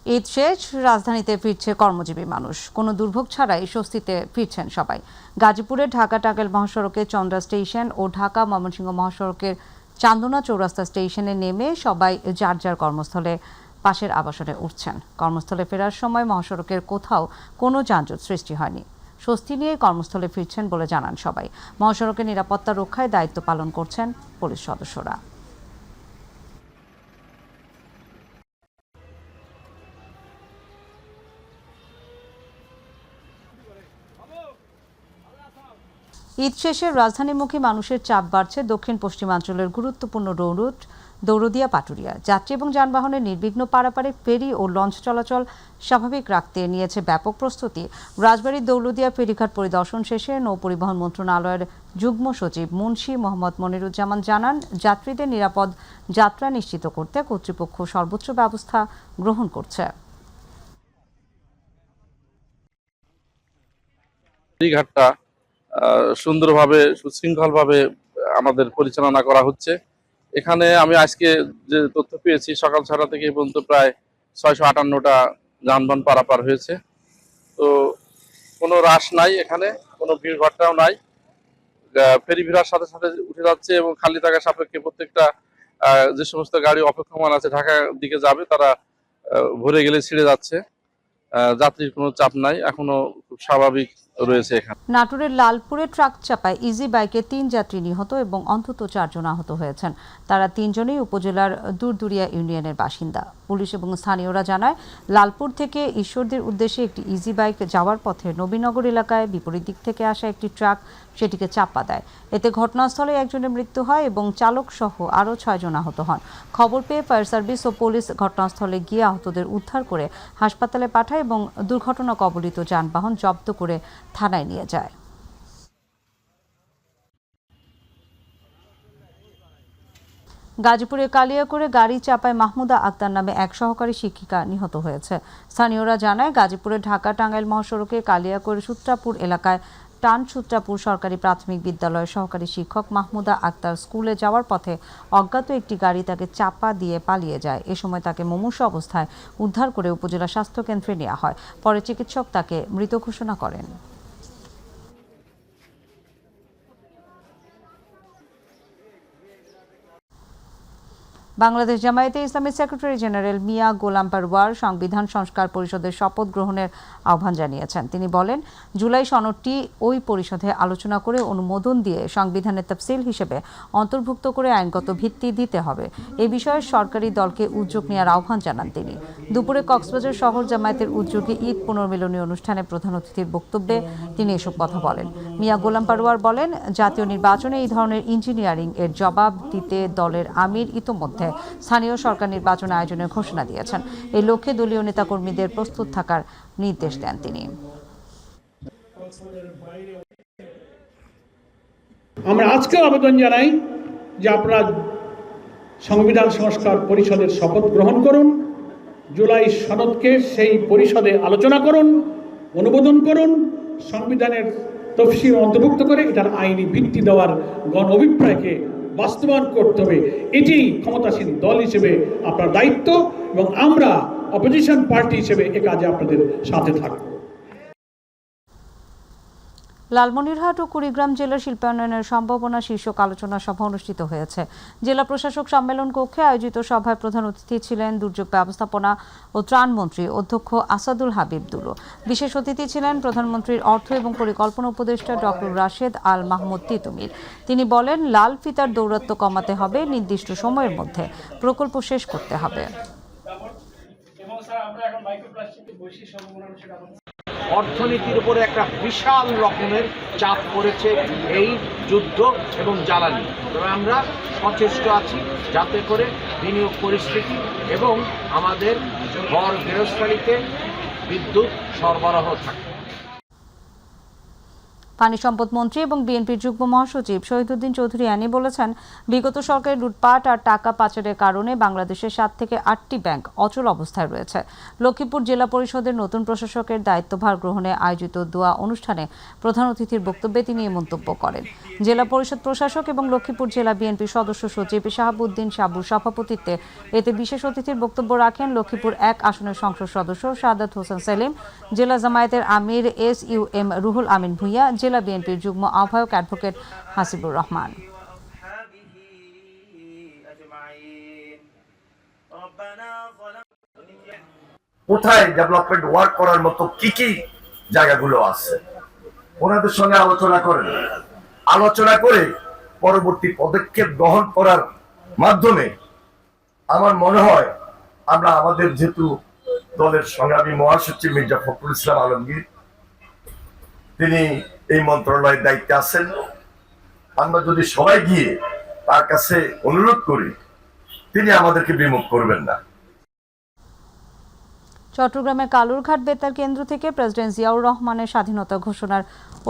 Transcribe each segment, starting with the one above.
ঈদ শেষ, রাজধানীতে ফিরছে কর্মজীবী মানুষ। কোনো দুর্ভোগ ছাড়াই স্বস্তিতে ফিরছেন সবাই। গাজীপুরের ঢাকা টাঙ্গাইল মহাসড়কের চন্দ্রা স্টেশন ও ঢাকা ময়মনসিংহ মহাসড়কের চান্দনা চৌরাস্তা স্টেশনে নেমে সবাই যার যার কর্মস্থলে পাশের আবাসনে উঠছেন। কর্মস্থলে ফেরার সময় মহাসড়কের কোথাও কোনো যানজট সৃষ্টি হয়নি। স্বস্তি নিয়ে কর্মস্থলে ফিরছেন বলে জানান সবাই। মহাসড়কের নিরাপত্তা রক্ষায় দায়িত্ব পালন করছেন পুলিশ সদস্যরা। ঈদ শেষে রাজধানীমুখী মানুষের চাপ বাড়ছে দক্ষিণ পশ্চিমাঞ্চলের গুরুত্বপূর্ণ রুট দৌলতদিয়া পাটুরিয়া। যাত্রী এবং যানবাহনের নির্বিঘ্ন পারাপারে ফেরি ও লঞ্চ চলাচল স্বাভাবিক রাখতে নিয়েছে ব্যাপক প্রস্তুতি। রাজবাড়ীর দৌলতদিয়া ফেরিঘাট পরিদর্শন শেষে নৌপরিবহন মন্ত্রণালয়ের যুগ্ম সচিব মুন্সি মোহাম্মদ মনিরুজ্জামান জানান, যাত্রীদের নিরাপদ যাত্রা নিশ্চিত করতে কর্তৃপক্ষ সর্বোচ্চ ব্যবস্থা গ্রহণ করছে। ফেরিঘাটটা সুন্দরভাবে সুশৃঙ্খলভাবে আমাদের পরিচালনা করা হচ্ছে। এখানে আমি আজকে যে তথ্য পেয়েছি, সকাল 6টা থেকে পর্যন্ত প্রায় 658টা যানবাহন পারাপার হয়েছে। তো কোনো রাশ নাই, এখানে কোনো ভিড়ভাট্টাও নাই। ফেরি ভিড়ার সাথে সাথে উঠে যাচ্ছে এবং খালি থাকার সাপেক্ষে প্রত্যেকটা যে সমস্ত গাড়ি অপেক্ষমান আছে ঢাকার দিকে যাবে, তারা ভরে গেলে ছিঁড়ে যাচ্ছে। যাত্রীর কোনো চাপ নাই, এখনো খুব স্বাভাবিক রয়েছে এখানে। নাটোরের লালপুরে ট্রাক চাপায় ইজি বাইকে 3 যাত্রী নিহত এবং অন্তত 4 জন আহত হয়েছেন। তারা 3 জনই উপজেলার দুরদুরিয়া ইউনিয়নের বাসিন্দা। পুলিশ এবং স্থানীয়রা জানায়, লালপুর থেকে ঈশ্বরদীর উদ্দেশ্যে একটি ইজি বাইক যাওয়ার পথে নবীনগর এলাকায় বিপরীত দিক থেকে আসা একটি ট্রাক সেটিকে চাপা দেয়। এতে ঘটনাস্থলে একজনের মৃত্যু হয় এবং চালক সহ আরও 6 জন আহত হন। খবর পেয়ে ফায়ার সার্ভিস ও পুলিশ ঘটনাস্থলে গিয়ে আহতদের উদ্ধার করে হাসপাতালে পাঠায় এবং দুর্ঘটনা কবলিত যানবাহন জব্দ করে থানায় নিয়ে যায়। গাজীপুরে কালিয়াকৈরে গাড়ি চাপায় মাহমুদা আক্তার নামে এক সহকারী শিক্ষিকা নিহত হয়েছে। স্থানীয়রা জানায়, গাজীপুরে ঢাকা টাঙ্গাইল মহাসড়কে কালিয়াকৈর সূত্রাপুর এলাকায় টান সূত্রাপুর সরকারি প্রাথমিক বিদ্যালয়ের সহকারী শিক্ষক মাহমুদা আক্তার স্কুলে যাওয়ার পথে অজ্ঞাত একটি গাড়ি তাকে চাপা দিয়ে পালিয়ে যায়। এ সময় তাকে মুমূর্ষু অবস্থায় উদ্ধার করে উপজেলা স্বাস্থ্য কেন্দ্রে নেওয়া হয়। পরে চিকিৎসক তাকে মৃত ঘোষণা করেন। বাংলাদেশ জামায়াতে ইসলামীর সেক্রেটারি জেনারেল মিয়া গোলাম পারওয়ার সংবিধান সংস্কার পরিষদের শপথ গ্রহণের আহ্বান জানিয়েছেন। তিনি বলেন, জুলাই সনদটি ওই পরিষদে আলোচনা করে অনুমোদন দিয়ে সংবিধানের তফসিল হিসেবে অন্তর্ভুক্ত করে আইনগত ভিত্তি দিতে হবে। এ বিষয়ে সরকারি দলকে উদ্যোগ নেওয়ার আহ্বান জানান তিনি। দুপুরে কক্সবাজার শহর জামায়াতের উদ্যোগে ঈদ পুনর্মিলনী অনুষ্ঠানে প্রধান অতিথির বক্তব্যে তিনি এসব কথা বলেন। মিয়া গোলাম পারওয়ার বলেন, জাতীয় নির্বাচনে এই ধরনের ইঞ্জিনিয়ারিং এর জবাব দিতে দলের আমির ইতোমধ্যে স্থানীয় সরকার নির্বাচন আয়োজনের ঘোষণা দিয়েছেন। এই লক্ষ্যে দলীয় নেতাকর্মীদের প্রস্তুত থাকার নির্দেশ দেন তিনি। আমরা আজকে আবেদন জানাই যে আপনারা সংবিধান সংস্কার পরিষদের শপথ গ্রহণ করুন, জুলাই সনদকে সেই পরিষদে আলোচনা করুন, অনুমোদন করুন, সংবিধানের তফসিল অন্তর্ভুক্ত করে এটার আইনি ভিত্তি দেওয়ার গণ অভিপ্রায়কে বাস্তবায়ন করতে হবে। এটি ক্ষমতাসীন দল হিসেবে আপনার দায়িত্ব এবং আমরা অপোজিশন পার্টি হিসেবে এ কাজে আপনাদের সাথে থাকব। লালমনিরহাট ও কুড়িগ্রাম জেলার শিল্পায়নের সম্ভাবনা শীর্ষক আলোচনা সভা অনুষ্ঠিত হয়েছে। জেলা প্রশাসক সম্মেলন কক্ষে আয়োজিত সভায় প্রধান অতিথি ছিলেন দুর্যোগ ব্যবস্থাপনা ও ত্রাণ মন্ত্রী অধ্যক্ষ আসাদুল হাবিব দুলু। বিশেষ অতিথি ছিলেন প্রধানমন্ত্রীর অর্থ এবং পরিকল্পনা উপদেষ্টা ডক্টর রাশেদ আল মাহমুদ তিতুমির। তিনি বলেন, লাল ফিতার দৌরাত্ম্য কমাতে হবে, নির্দিষ্ট সময়ের মধ্যে প্রকল্প শেষ করতে হবে। অর্থনীতির উপরে একটা বিশাল রকমের চাপ পড়েছে এই যুদ্ধ এবং জ্বালানি। তবে আমরা সচেষ্ট আছি যাতে করে বিনিয়োগ পরিস্থিতি এবং আমাদের ঘর গৃহস্থালিতে বিদ্যুৎ সরবরাহ থাকে। পানি সম্পদ মন্ত্রী এবং বিএনপির যুগ্ম মহাসচিব শহীদুদ্দিন চৌধুরী আনি বলেছেন, বিগত সরকারের লুটপাট আর টাকা পাচারের কারণে বাংলাদেশের 7 থেকে 8টি ব্যাংক অচল অবস্থায় রয়েছে। লক্ষ্মীপুর জেলা পরিষদের নতুন প্রশাসকের দায়িত্বভার গ্রহণে আয়োজিত দোয়া অনুষ্ঠানে প্রধান অতিথির বক্তব্যে তিনি এই মন্তব্য করেন। জেলা পরিষদ প্রশাসক এবং লক্ষ্মীপুর জেলা বিএনপি সদস্য সচিব শাহাবুদ্দিন সাবুর সভাপতিত্বে এতে বিশেষ অতিথির বক্তব্য রাখেন লক্ষ্মীপুর 1 আসনের সংসদ সদস্য শাহাদাত হোসেন সেলিম, জেলা জামায়াতের আমির SUM রুহুল আমিন ভূঁইয়া, জেলা বিএনপির যুগ্ম আহ্বায়ক অ্যাডভোকেট হাসিবুর রহমান। কোথায় ডেভেলপমেন্ট ওয়ার্ক করার মতো কি কি জায়গাগুলো আছে ওনাদের সঙ্গে আলোচনা করে পরবর্তী পদক্ষেপ গ্রহণ করার মাধ্যমে আমার মনে হয় আমরা আমাদের যেহেতু দলের সংগ্রামী মহাসচিব মির্জা ফখরুল ইসলাম আলমগীর তিনি এই মন্ত্রণালয়ের দায়িত্বে আছেন, আমরা যদি সবাই গিয়ে তার কাছে অনুরোধ করি তিনি আমাদেরকে বিমুখ করবেন না। চট্টগ্রামের কালুরঘাট বেতার কেন্দ্র থেকে প্রেসিডেন্ট জিয়াউর রহমানের স্বাধীনতা ঘোষণার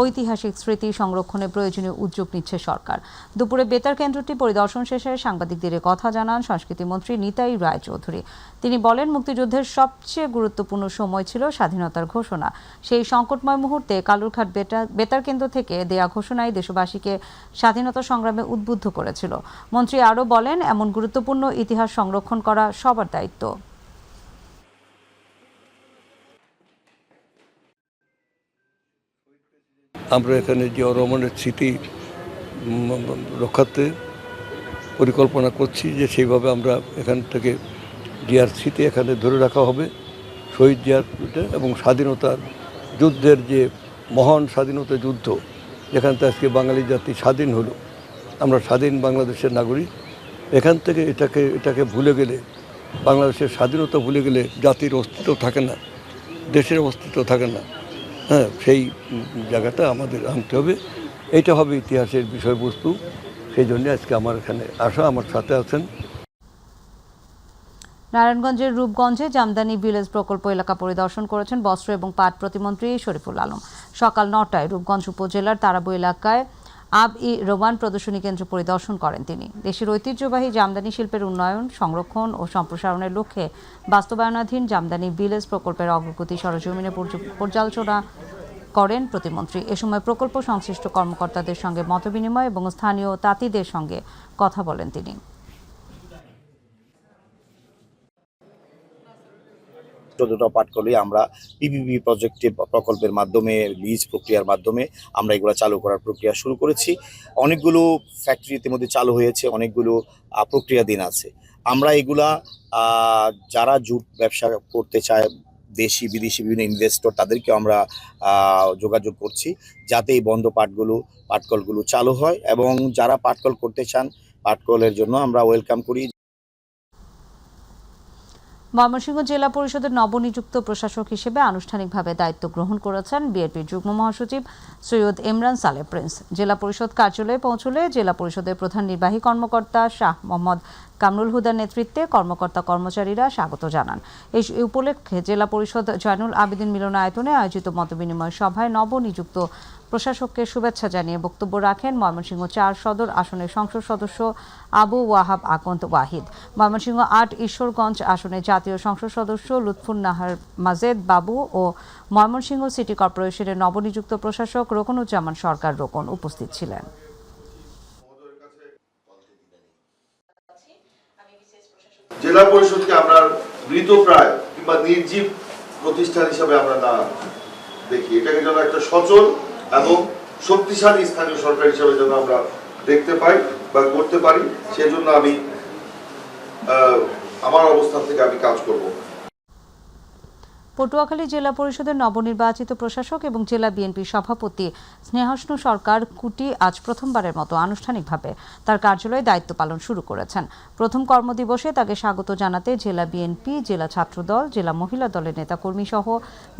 ঐতিহাসিক স্মৃতি সংরক্ষণে প্রয়োজনীয় উদ্যোগ নিচ্ছে সরকার। দুপুরে বেতার কেন্দ্রটি পরিদর্শন শেষে সাংবাদিকদের কথা জানান সংস্কৃতিমন্ত্রী নিতাই রায়চৌধুরী। তিনি বলেন, মুক্তিযুদ্ধের সবচেয়ে গুরুত্বপূর্ণ সময় ছিল স্বাধীনতার ঘোষণা। সেই সংকটময় মুহূর্তে কালুরঘাট বেতার কেন্দ্র থেকে দেয়া ঘোষণাই দেশবাসীকে স্বাধীনতা সংগ্রামে উদ্বুদ্ধ করেছিল। মন্ত্রী আরও বলেন, এমন গুরুত্বপূর্ণ ইতিহাস সংরক্ষণ করা সবার দায়িত্ব। আমরা এখানে জিয়াউর রহমানের স্মৃতি রক্ষার্থে পরিকল্পনা করছি যে সেইভাবে আমরা এখান থেকে জিয়ার স্মৃতি এখানে ধরে রাখা হবে, শহীদ জিয়ার এবং স্বাধীনতার যুদ্ধের যে মহান স্বাধীনতা যুদ্ধ, যেখান থেকে আজকে বাঙালি জাতি স্বাধীন হলো, আমরা স্বাধীন বাংলাদেশের নাগরিক। এখান থেকে এটাকে ভুলে গেলে, বাংলাদেশের স্বাধীনতা ভুলে গেলে জাতির অস্তিত্ব থাকে না, দেশের অস্তিত্ব থাকে না। হ্যাঁ, সেই জায়গাটা আমাদের আনতে হবে, এইটা হবে ইতিহাসের বিষয়বস্তু। সেই জন্য আজকে আমার এখানে আসা, আমার সাথে আছেন। নারায়ণগঞ্জের রূপগঞ্জে জামদানি ভিলেজ প্রকল্প এলাকা পরিদর্শন করেছেন বস্ত্র এবং পাট প্রতিমন্ত্রী শরীফুল আলম। সকাল 9টায় রূপগঞ্জ উপজেলার তারাবু এলাকায় আব-ই-রোমান প্রদর্শনী কেন্দ্র পরিদর্শন করেন তিনি। দেশের ঐতিহ্যবাহী জামদানি শিল্পের উন্নয়ন, সংরক্ষণ ও সম্প্রসারণের লক্ষ্যে বাস্তবায়নাধীন জামদানি ভিলেজ প্রকল্পের অগ্রগতি সরেজমিনে পর্যালোচনা করেন প্রতিমন্ত্রী। এ সময় প্রকল্প সংশ্লিষ্ট কর্মকর্তাদের সঙ্গে মতবিনিময় এবং স্থানীয় তাঁতিদের সঙ্গে কথা বলেন তিনি। 14টা পাটকলই আমরা পিপিপি প্রকল্পের মাধ্যমে, লিজ প্রক্রিয়ার মাধ্যমে আমরা এগুলো চালু করার প্রক্রিয়া শুরু করেছি। অনেকগুলো ফ্যাক্টরি ইতিমধ্যে চালু হয়েছে, অনেকগুলো প্রক্রিয়াধীন আছে। আমরা এগুলা যারা জুট ব্যবসা করতে চায়, দেশি বিদেশি বিভিন্ন ইনভেস্টর, তাদেরকে আমরা যোগাযোগ করছি যাতে এই বন্ধ পাটকলগুলো চালু হয়, এবং যারা পাটকল করতে চান পাটকলের জন্য আমরা ওয়েলকাম করি। ময়মনসিংহ জেলা পরিষদের নবনিযুক্ত প্রশাসক হিসেবে আনুষ্ঠানিকভাবে দায়িত্ব গ্রহণ করেছেন বিএনপির যুগ্ম মহাসচিব সৈয়দ ইমরান সালেহ প্রিন্স। জেলা পরিষদ কার্যালয়ে পৌঁছলে জেলা পরিষদের প্রধান নির্বাহী কর্মকর্তা শাহ মোহাম্মদ কামরুল হুদার নেতৃত্বে কর্মকর্তা কর্মচারীরা স্বাগত জানান। এই উপলক্ষে জেলা পরিষদ জয়নুল আবেদিন মিলনায়তনে আয়োজিত মতবিনিময় সভায় নবনিযুক্ত প্রশাসককে শুভেচ্ছা জানিয়ে বক্তব্য রাখেন ময়মনসিংহ 4 সদর আসনের সংসদ সদস্য আবু ওয়াহাব আকন্দ ওয়াহিদ, ময়মনসিংহ 8 ঈশ্বরগঞ্জ আসনের জাতীয় সংসদ সদস্য লুৎফুন নাহার মাজেদ বাবু ও ময়মনসিংহ সিটি কর্পোরেশনের নবনিযুক্ত প্রশাসক রোকনুজ্জামান সরকার রোকন উপস্থিত ছিলেন। জেলা পরিষদকে আমরা মৃতপ্রায় কিংবা নির্জীব প্রতিষ্ঠান হিসাবে আমরা না দেখি, এটাকে যেন একটা সচল এবং শক্তিশালী স্থানীয় সরকার হিসাবে যেন আমরা দেখতে পাই বা করতে পারি, সেজন্য আমি আমার অবস্থান থেকে আমি কাজ করব। পটুয়াখালী জেলা পরিষদের নবনির্বাচিত প্রশাসক এবং জেলা বিএনপি সভাপতি স্নেহাষ্ণু সরকার কুটি আজ প্রথমবারের মতো আনুষ্ঠানিকভাবে তার কার্যালয়ে দায়িত্ব পালন শুরু করেছেন। প্রথম কর্মদিবসে তাকে স্বাগত জানাতে জেলা বিএনপি, জেলা ছাত্রদল, জেলা মহিলা দলের নেতাকর্মী সহ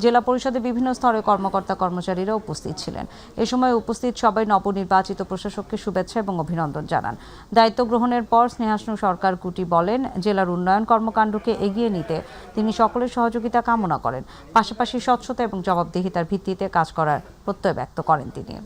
জেলা পরিষদের বিভিন্ন স্তরের কর্মকর্তা কর্মচারীরা উপস্থিত ছিলেন। এ সময় উপস্থিত সবাই নবনির্বাচিত প্রশাসককে শুভেচ্ছা এবং অভিনন্দন জানান। দায়িত্ব গ্রহণের পর স্নেহাষ্ণু সরকার কুটি বলেন, জেলার উন্নয়ন কর্মকাণ্ডকে এগিয়ে নিতে তিনি সকলের সহযোগিতা কামনা করেন। করেন। পাশাপাশি স্বচ্ছতা এবং জবাবদিহিতার ভিত্তিতে কাজ করার প্রত্যয় ব্যক্ত করেন তিনি।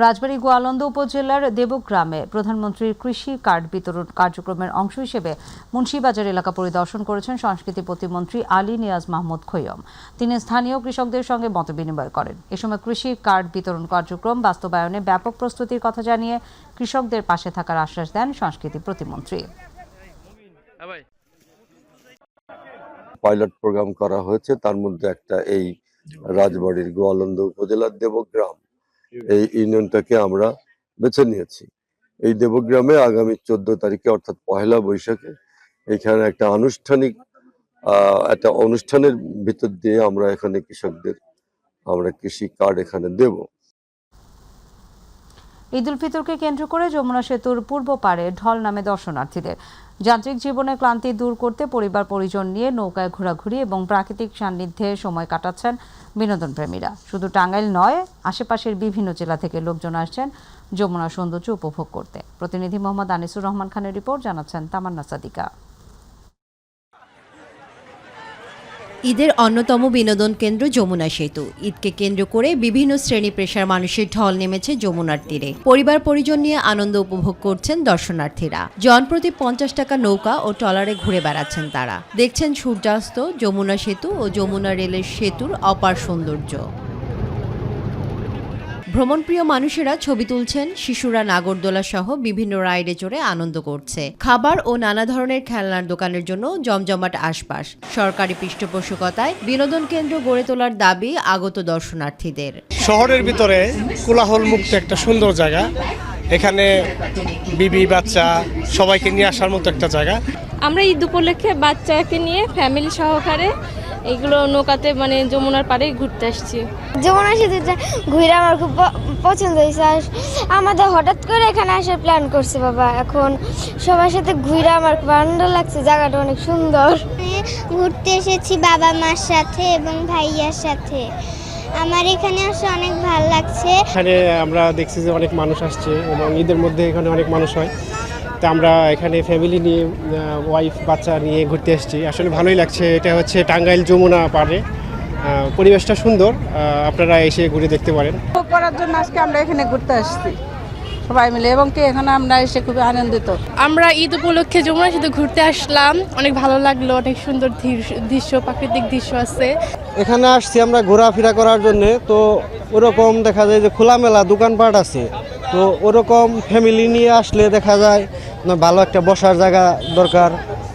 রাজবাড়ী গোয়ালন্দ উপজেলার দেবগ্রামে প্রধানমন্ত্রীর কৃষি কার্ড বিতরণ কার্যক্রমের অংশ হিসেবে মুন্সিবাজার এলাকা পরিদর্শন করেছেন সংস্কৃতি প্রতিমন্ত্রী আলী নিয়াজ মাহমুদ খৈয়ম। তিনি স্থানীয় কৃষকদের সঙ্গে মতবিনিময় করেন। এ সময় কৃষি কার্ড বিতরণ কার্যক্রম বাস্তবায়নে ব্যাপক প্রস্তুতির কথা জানিয়ে কৃষকদের পাশে থাকার আশ্বাস দেন সংস্কৃতি প্রতিমন্ত্রী। পাইলট প্রোগ্রাম করা হয়েছে, তার মধ্যে একটা এই রাজবাড়ীর গোয়ালন্দ উপজেলার দেবগ্রাম এই ইউনিয়নটাকে আমরা বেছে নিয়েছি। এই দেবগ্রামে আগামী 14 তারিখে অর্থাৎ 1 বৈশাখে এখানে একটা অনুষ্ঠানের ভিতর দিয়ে আমরা এখানে কৃষকদের কৃষি কার্ড এখানে দেব। ঈদ উল ফিতরকে কেন্দ্র করে যমুনা সেতুর পূর্ব পারে ঢল নামে দর্শনার্থীদের। যান্ত্রিক জীবনের ক্লান্তি দূর করতে পরিবার পরিজন নিয়ে নৌকায় ঘোরাঘুরি এবং প্রাকৃতিক সান্নিধ্যে সময় কাটাচ্ছেন বিনোদন প্রেমীরা। শুধু টাঙ্গাইল নয়, আশেপাশের বিভিন্ন জেলা থেকে লোকজন আসছেন যমুনার সৌন্দর্য উপভোগ করতে। প্রতিনিধি মোহাম্মদ আনিসুর রহমান খানের রিপোর্ট, জানাচ্ছেন তামান্না সাদিকা। ঈদের অন্যতম বিনোদন কেন্দ্র যমুনা সেতু। ঈদকে কেন্দ্র করে বিভিন্ন শ্রেণী পেশার মানুষের ঢল নেমেছে যমুনার তীরে। পরিবার পরিজন নিয়ে আনন্দ উপভোগ করছেন দর্শনার্থীরা। জনপ্রতি 50 টাকা নৌকা ও ট্রলারে ঘুরে বেড়াচ্ছেন তারা। দেখছেন সূর্যাস্ত, যমুনা সেতু ও যমুনা রেলের সেতুর অপার সৌন্দর্য। ভ্রমণপ্রিয় মানুষেরা ছবি তুলছেন, শিশুরা নাগরদোলা সহ বিভিন্ন রাইডে চড়ে আনন্দ করছে। খাবার ও নানা ধরনের খেলনার দোকানের জন্য জমজমাট আশপাশ। সরকারি পৃষ্ঠপোষকতায় বিনোদন কেন্দ্র গড়ে তোলার দাবি আগত দর্শনার্থীদের। শহরের ভিতরে কোলাহল মুক্ত একটা সুন্দর জায়গা, এখানে বিবি বাচ্চা সবাইকে নিয়ে আসার মতো একটা জায়গা। আমরা ঈদ উপলক্ষে বাচ্চাকে নিয়ে ফ্যামিলি সহকারে এগুলো নৌকাতে যমুনার পাড়ে ঘুরতে আসছি। যমুনা সেতুটা ঘুরে আমার খুব পছন্দ হয়েছে। আর আমাদের হঠাৎ করে এখানে আসার প্ল্যান করছে বাবা। এখন সবার সাথে ঘুরে আমার খুব আনন্দ লাগছে, জায়গাটা অনেক সুন্দর। ঘুরতে এসেছি বাবা মার সাথে এবং ভাইয়ার সাথে। আমার এখানে আসলে অনেক ভালো লাগছে। এখানে আমরা দেখছি যে অনেক মানুষ আসছে এবং ঈদের মধ্যে এখানে অনেক মানুষ হয়। তা আমরা এখানে ফ্যামিলি নিয়ে ওয়াইফ বাচ্চা নিয়ে ঘুরতে এসেছি, আসলে ভালোই লাগছে। এটা হচ্ছে টাঙ্গাইল যমুনা পাড়ে, পরিবেশটা সুন্দর, আপনারা এসে ঘুরে দেখতে পারেন। করার জন্য আজকে আমরা এখানে ঘুরতে আসছি সবাই মিলে, এবং এখানে আমরা এসে খুবই আনন্দিত। আমরা ঈদ উপলক্ষে যমুনা সেতু ঘুরতে আসলাম, অনেক ভালো লাগলো। অনেক সুন্দর দৃশ্য, প্রাকৃতিক দৃশ্য আছে। এখানে আসছি আমরা ঘোরাফেরা করার জন্য, তো ওরকম দেখা যায় যে খোলামেলা দোকানপাট আছে, তো ওরকম ফ্যামিলি নিয়ে আসলে দেখা যায় ভালো একটা বসার জায়গা দরকার,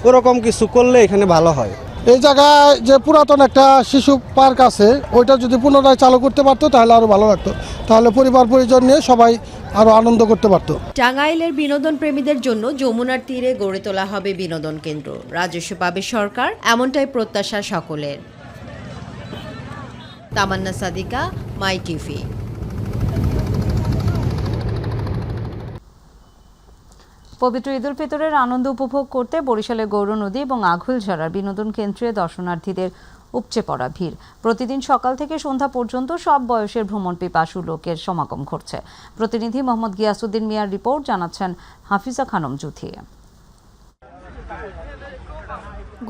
ওরকম কিছু করলে এখানে ভালো হয়। এই জায়গায় যে পুরাতন একটা শিশু পার্ক আছে, ওইটা যদি পুনরায় চালু করতে পারতো তাহলে আরো ভালো লাগতো, তাহলে পরিবার পরিজন নিয়ে সবাই আরো আনন্দ করতে পারতো। টাঙ্গাইলের বিনোদন প্রেমীদের জন্য যমুনার তীরে গড়ে তোলা হবে বিনোদন কেন্দ্র। রাজস্ব পাবে সরকার, এমনটাই প্রত্যাশা সকলের। তামান্না সাদিকা, মাই টিভি। পবিত্র ঈদ উল ফিতরের আনন্দ উপভোগ করতে বরিশালের গৌরনদী এবং আঘুলঝরার বিনোদন কেন্দ্রে দর্শনার্থীদের উপচে পড়া ভিড়। প্রতিদিন সকাল থেকে সন্ধ্যা পর্যন্ত সব বয়সের ভ্রমণ পিপাসু লোকের সমাগম ঘটছে। প্রতিনিধি মোহাম্মদ গিয়াসউদ্দিন মিয়ার রিপোর্ট, জানাচ্ছেন হাফিজা খানম জুথি।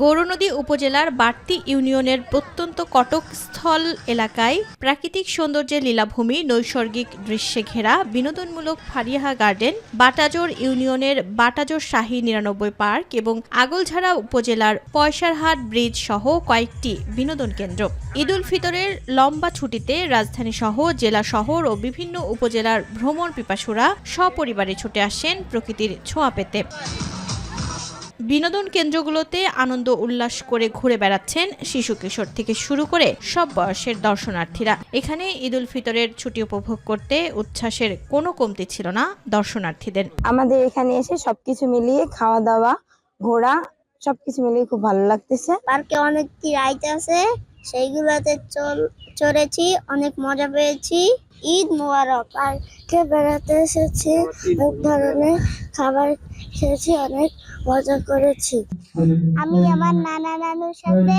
গৌরনদী উপজেলার বাড়তি ইউনিয়নের প্রত্যন্ত কটকস্থল এলাকায় প্রাকৃতিক সৌন্দর্যের লীলাভূমি, নৈসর্গিক দৃশ্যে ঘেরা বিনোদনমূলক ফারিয়াহা গার্ডেন, বাটাজোর ইউনিয়নের বাটাজোর শাহী 99 পার্ক এবং আগলঝাড়া উপজেলার পয়সারহাট ব্রিজ সহ কয়েকটি বিনোদন কেন্দ্র। ঈদ উল ফিতরের লম্বা ছুটিতে রাজধানী সহ জেলা শহর ও বিভিন্ন উপজেলার ভ্রমণ পিপাসুরা সপরিবারে ছুটে আসেন প্রকৃতির ছোঁয়া পেতে। বিনোদন কেন্দ্রগুলোতে আনন্দ উল্লাস করে ঘুরে বেড়াচ্ছেন শিশু কিশোর থেকে শুরু করে সব বয়সের দর্শনার্থীরা। এখানে ঈদ উল ফিতরের ছুটি উপভোগ করতে উচ্ছ্বাসের কোনো কমতি ছিল না দর্শনার্থীদের। আমাদের এখানে এসে সবকিছু মিলিয়ে খাওয়া দাওয়া, ঘোরা সবকিছু মিলিয়ে খুব ভালো লাগতেছে। পার্কে অনেক রাইড আছে, সেইগুলোতে চড়েছি, অনেক মজা পেয়েছি। ঈদ মোবারক। পার্কে বেড়াতে এসেছি, অনেক ধরনের খাবার খেয়েছি, অনেক মজা করেছি। আমি আমার নানা নানুর সাথে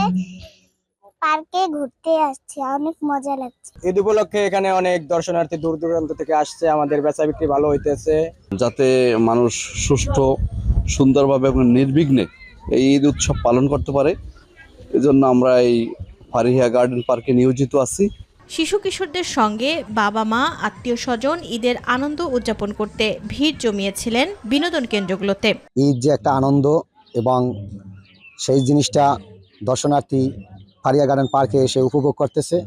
পার্কে ঘুরতে আসছি, অনেক মজা লাগছে। ঈদ উপলক্ষে এখানে অনেক দর্শনার্থী দূর দূরান্ত থেকে আসছে, আমাদের বেচা বিক্রি ভালো হইতেছে। যাতে মানুষ সুষ্ঠু সুন্দরভাবে এবং নির্বিঘ্নে এই ঈদ উৎসব পালন করতে পারে, এজন্য আমরা এই ফারিহা গার্ডেন পার্কে নিয়োজিত আছি। শিশু কিশোরদের সঙ্গে বাবা মা আত্মীয় স্বজন ঈদের আনন্দ উদযাপন করতে ভিড় জমিয়েছিলেন বিনোদন কেন্দ্রগুলোতে। ঈদ যে একটা আনন্দ এবং সেই জিনিসটা দর্শনার্থী ফারিয়া গার্ডেন পার্কে এসে উপভোগ করতেছে।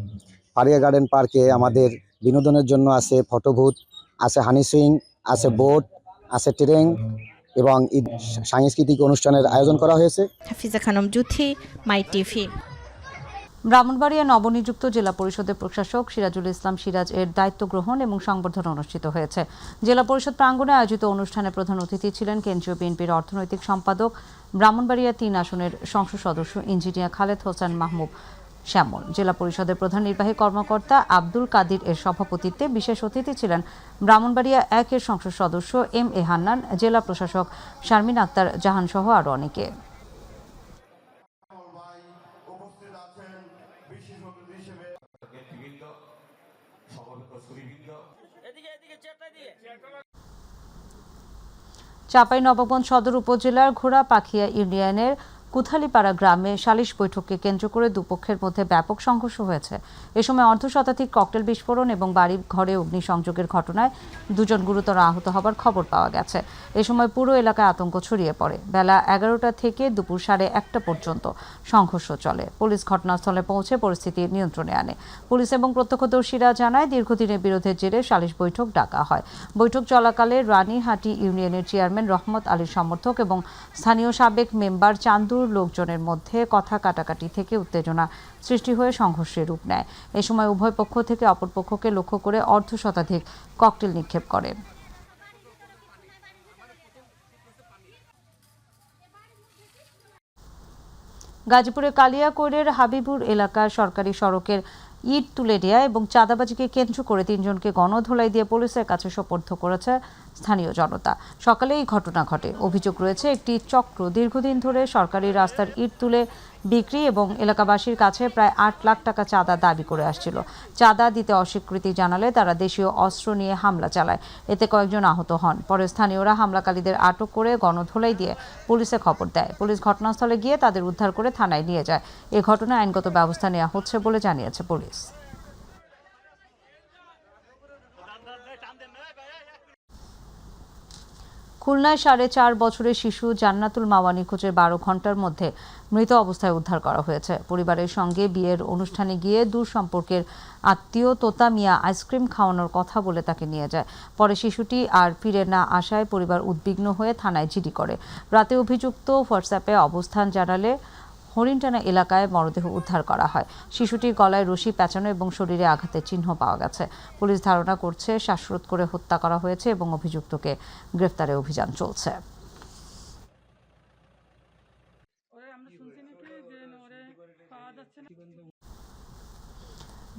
ফারিয়া গার্ডেন পার্কে আমাদের বিনোদনের জন্য আছে ফটো বুথ, আছে হানি সুইং, আছে বোট, আছে ট্রেন এবং ঈদ সাংস্কৃতিক অনুষ্ঠানের আয়োজন করা হয়েছে। হাফিজা খানম জুথি, মাই টিভি। ব্রাহ্মণবাড়িয়া নবনিযুক্ত জেলা পরিষদের প্রশাসক সিরাজুল ইসলাম সিরাজ এর দায়িত্ব গ্রহণ এবং সংবর্ধনা অনুষ্ঠিত হয়েছে। জেলা পরিষদ প্রাঙ্গণে আয়োজিত অনুষ্ঠানে প্রধান অতিথি ছিলেন কেন্দ্রীয় বিএনপির অর্থনৈতিক সম্পাদক, ব্রাহ্মণবাড়িয়া ৩ আসনের সংসদ সদস্য ইঞ্জিনিয়ার খালেদ হোসেন মাহমুদ শ্যামল। জেলা পরিষদের প্রধান নির্বাহী কর্মকর্তা আব্দুল কাদির এর সভাপতিত্বে বিশেষ অতিথি ছিলেন ব্রাহ্মণবাড়িয়া ১ এর সংসদ সদস্য এম এ হান্নান, জেলা প্রশাসক শারমিন আক্তার জাহান সহ আরও অনেকে। চাঁপাইনবাবগঞ্জ সদর উপজেলার ঘোড়াপাখিয়া ইউনিয়নের কুথালিপাড়া গ্রামে সালিশ বৈঠককে কেন্দ্র করে দুপক্ষের মধ্যে ব্যাপক সংঘর্ষ হয়েছে। এ সময় অর্ধশতাধিক ককটেল বিস্ফোরণ এবং বাড়ি ঘরে অগ্নিসংযোগের ঘটনায় 2 জন গুরুতর আহত হবার খবর পাওয়া গেছে। এ সময় পুরো এলাকায় আতঙ্ক ছড়িয়ে পড়ে। বেলা 11টা থেকে দুপুর 1:30 পর্যন্ত সংঘর্ষ চলে। পুলিশ ঘটনাস্থলে পৌঁছে পরিস্থিতি নিয়ন্ত্রণে আনে। পুলিশ এবং প্রত্যক্ষদর্শীরা জানায়, দীর্ঘদিনের বিরোধের জেরে সালিশ বৈঠক ডাকা হয়। বৈঠক চলাকালে রানীহাটি ইউনিয়নের চেয়ারম্যান রহমত আলীর সমর্থক এবং স্থানীয় সাবেক মেম্বার চান্দুর লোকজনের মধ্যে কথা কাটাকাটি থেকে উত্তেজনা সৃষ্টি হয়ে সংঘর্ষের রূপ নেয়। এ সময় উভয় পক্ষ থেকে অপর পক্ষকে লক্ষ্য করে অর্ধশতাধিক ককটেল নিক্ষেপ করে। গাজীপুরের কালিয়াকৈরের হাবিবুর এলাকার সরকারি সড়কের ইট তুলে দেয়া এবং চাঁদাবাজিকে কেন্দ্র করে 3 জনকে গণধোলাই দিয়ে পুলিশের কাছে সোপর্দ করেছে স্থানীয় জনতা। সকালে এই ঘটনা ঘটে। অভিযোগ রয়েছে, একটি চক্র দীর্ঘদিন ধরে সরকারি রাস্তার ইট তুলে বিক্রি এবং এলাকাবাসীর কাছে প্রায় 8 লাখ টাকা চাঁদা দাবি করে আসছিল। চাঁদা দিতে অস্বীকৃতি জানালে তারা দেশীয় অস্ত্র নিয়ে হামলা চালায়। এতে কয়েকজন আহত হন। পরে স্থানীয়রা হামলাকারীদের আটক করে গণধোলাই দিয়ে পুলিশে খবর দেয়। পুলিশ ঘটনাস্থলে গিয়ে তাদের উদ্ধার করে থানায় নিয়ে যায়। এ ঘটনায় আইনগত ব্যবস্থা নেওয়া হচ্ছে বলে জানিয়েছে পুলিশ। খুলনায় 4.5 বছরের শিশু জান্নাতুল মাওয়া নিখোঁজের 12 ঘন্টার মধ্যে মৃত অবস্থায় উদ্ধার করা হয়েছে। পরিবারের সঙ্গে বিয়ের অনুষ্ঠানে গিয়ে দূর সম্পর্কের আত্মীয় তোতা মিয়া আইসক্রিম খাওয়ানোর কথা বলে তাকে নিয়ে যায়। পরে শিশুটি আর ফিরে না আসায় পরিবার উদ্বিগ্ন হয়ে থানায় জিডি করে। রাতে অভিযুক্ত হোয়াটসঅ্যাপে অবস্থান জানালে হরিণটানা এলাকায় মরদেহ উদ্ধার করা হয়। শিশুটির গলায় রশি পেঁচানো এবং শরীরে আঘাতের চিহ্ন পাওয়া গেছে। পুলিশ ধারণা করছে শ্বাসরোধ করে হত্যা করা হয়েছে এবং অভিযুক্তকে গ্রেফতারের অভিযান চলছে।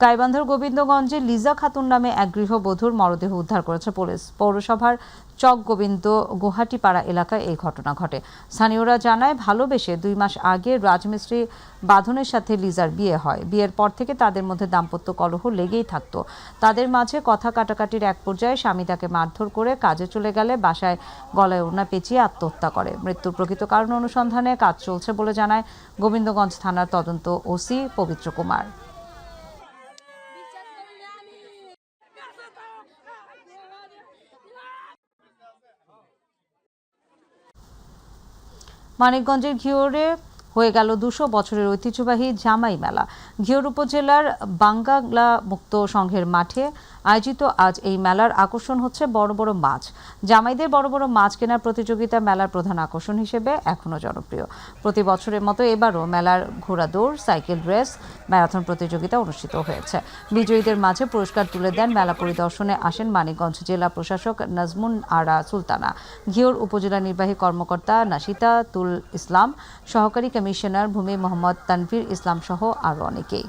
গাইবান্ধার গোবিন্দগঞ্জে লিজা খাতুন নামে এক গৃহবধূর মরদেহ উদ্ধার করেছে পুলিশ। পৌরসভার চক গোবিন্দ গুহাটিপাড়া এলাকায় এই ঘটনা ঘটে। স্থানীয়রা জানায়, ভালোবেসে 2 মাস আগে রাজমিস্ত্রি বাঁধনের সাথে লিজার বিয়ে হয়। বিয়ের পর থেকে তাদের মধ্যে দাম্পত্য কলহ লেগেই থাকতো। তাদের মাঝে কথা কাটাকাটির এক পর্যায়ে স্বামী তাকে মারধর করে কাজে চলে গেলে বাসায় গলায় ওড়না পেঁচিয়ে আত্মহত্যা করে। মৃত্যুর প্রকৃত কারণ অনুসন্ধানে কাজ চলছে বলে জানায় গোবিন্দগঞ্জ থানার তদন্ত ওসি পবিত্র কুমার। মানিকগঞ্জের ঘিওরে হয়ে গেল 200 বছরের ঐতিহ্যবাহী জামাই মেলা। ঘিওর উপজেলার বাঙ্গাংলা মুক্ত সংঘের মাঠে আয়োজিত আজ এই মেলার আকর্ষণ হচ্ছে বড় বড় মাছ। জামাইদের বড় বড় মাছ কেনার প্রতিযোগিতা মেলার প্রধান আকর্ষণ হিসেবে এখনও জনপ্রিয়। প্রতি বছরের মতো এবারও মেলার ঘোড়া দৌড়, সাইকেল রেস, ম্যারাথন প্রতিযোগিতা অনুষ্ঠিত হয়েছে। বিজয়ীদের মাঝে পুরস্কার তুলে দেন মেলা পরিদর্শনে আসেন মানিকগঞ্জ জেলা প্রশাসক নাজমুন আরা সুলতানা, ঘিওর উপজেলা নির্বাহী কর্মকর্তা নাশিতা তুল ইসলাম, সহকারী কমিশনার ভূমি মোহাম্মদ তানভীর ইসলাম সহ আরও অনেকেই।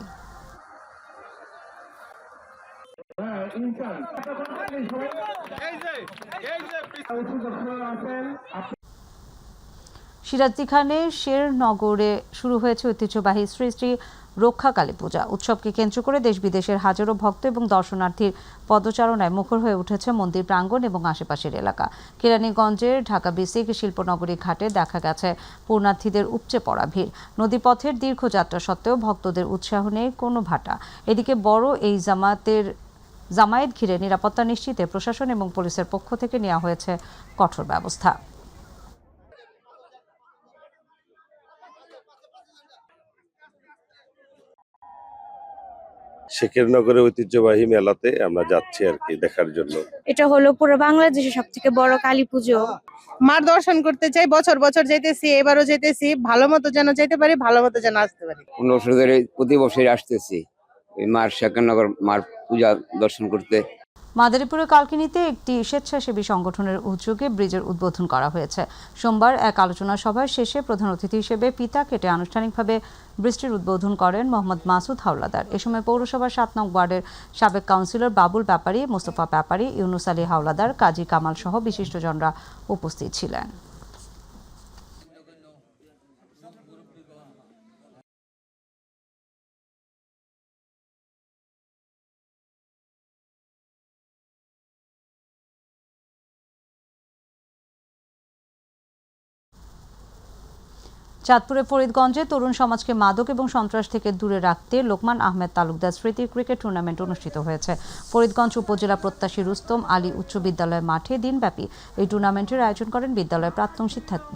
সিরাজদিখানে শেরনগরে শুরু হয়েছে ঐতিহ্যবাহী শ্রী শ্রী রক্ষা কালী পূজা। উৎসবকে কেন্দ্র করে দেশ বিদেশের হাজারো ভক্ত এবং দর্শনার্থীর পদচারণায় মুখর হয়ে উঠেছে মন্দির প্রাঙ্গণ এবং আশেপাশের এলাকা। কেরানীগঞ্জের ঢাকা বিসিক শিল্পনগরী ঘাটে দেখা গেছে পূর্ণার্থীদের উপচে পড়া ভিড়। নদীপথের দীর্ঘ যাত্রা সত্ত্বেও ভক্তদের উৎসাহ নেই কোনো ভাটা। এদিকে বড় এই জামায়াত ঘিরে নিরাপত্তা নিশ্চিতে প্রশাসন এবং পুলিশের পক্ষ থেকে নেওয়া হয়েছে কঠোর ব্যবস্থা। শেখেরনগরের ঐতিহ্যবাহী মেলাতে আমরা যাচ্ছি আর কি দেখার জন্য। এটা হলো পুরো বাংলাদেশের সবথেকে বড় কালী পুজো। মার দর্শন করতে চাই, বছর বছর যেতেছি, এবারও যেতেছি, ভালো মতো যেন যেতে পারি, ভালো মতো যেন আসতে পারি। 15 বছর ধরে প্রতি বছরই আসতেছি মার শেখেরনগর মার পূজা দর্শন করতে। মাদারীপুরের কালকিনিতে একটি স্বেচ্ছাসেবী সংগঠনের উদ্যোগে ব্রিজের উদ্বোধন করা হয়েছে। সোমবার এক আলোচনা সভার শেষে প্রধান অতিথি হিসেবে পিতা কেটে আনুষ্ঠানিকভাবে ব্রিজটির উদ্বোধন করেন মোহাম্মদ মাসুদ হাওলাদার। এ সময় পৌরসভার 7 নং ওয়ার্ডের সাবেক কাউন্সিলর বাবুল ব্যাপারী, মোস্তফা ব্যাপারী, ইউনুস আলী হাওলাদার, কাজী কামাল সহ বিশিষ্টজনরা উপস্থিত ছিলেন। চাঁদপুরের ফরিদগঞ্জে তরুণ সমাজকে মাদক এবং সন্ত্রাস থেকে দূরে রাখতে লোকমান আহমেদ তালুকদার স্মৃতি ক্রিকেট টুর্নামেন্ট অনুষ্ঠিত হয়েছে। ফরিদগঞ্জ উপজেলা প্রত্যাশী রুস্তম আলী উচ্চ বিদ্যালয় মাঠে দিনব্যাপী এই টুর্নামেন্টের আয়োজন করেন বিদ্যালয়ের প্রাক্তন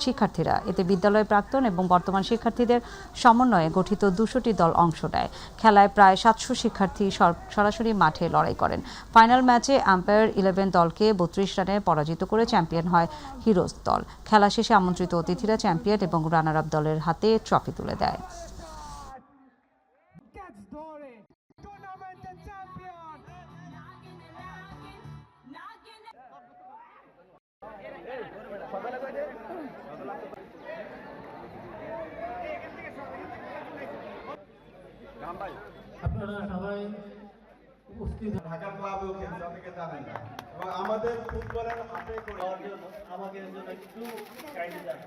শিক্ষার্থীরা। এতে বিদ্যালয়ের প্রাক্তন এবং বর্তমান শিক্ষার্থীদের সমন্বয়ে গঠিত 200টি দল অংশ নেয়। খেলায় প্রায় 700 শিক্ষার্থী সরাসরি মাঠে লড়াই করেন। ফাইনাল ম্যাচে আম্পায়ার 11 দলকে 32 রানে পরাজিত করে চ্যাম্পিয়ন হয় হিরোজ দল। খেলা শেষে আমন্ত্রিত অতিথিরা চ্যাম্পিয়ন এবং রানার আপ দলের হাতে ট্রফি তুলে দেয়। আপনারা সবাই উপস্থিত ঢাকা ক্লাবেও খেলছে, অনেকে জানেন না, এবং আমাদের ফুটবলের হাতে করে আমাকে একটু গাইড দেন।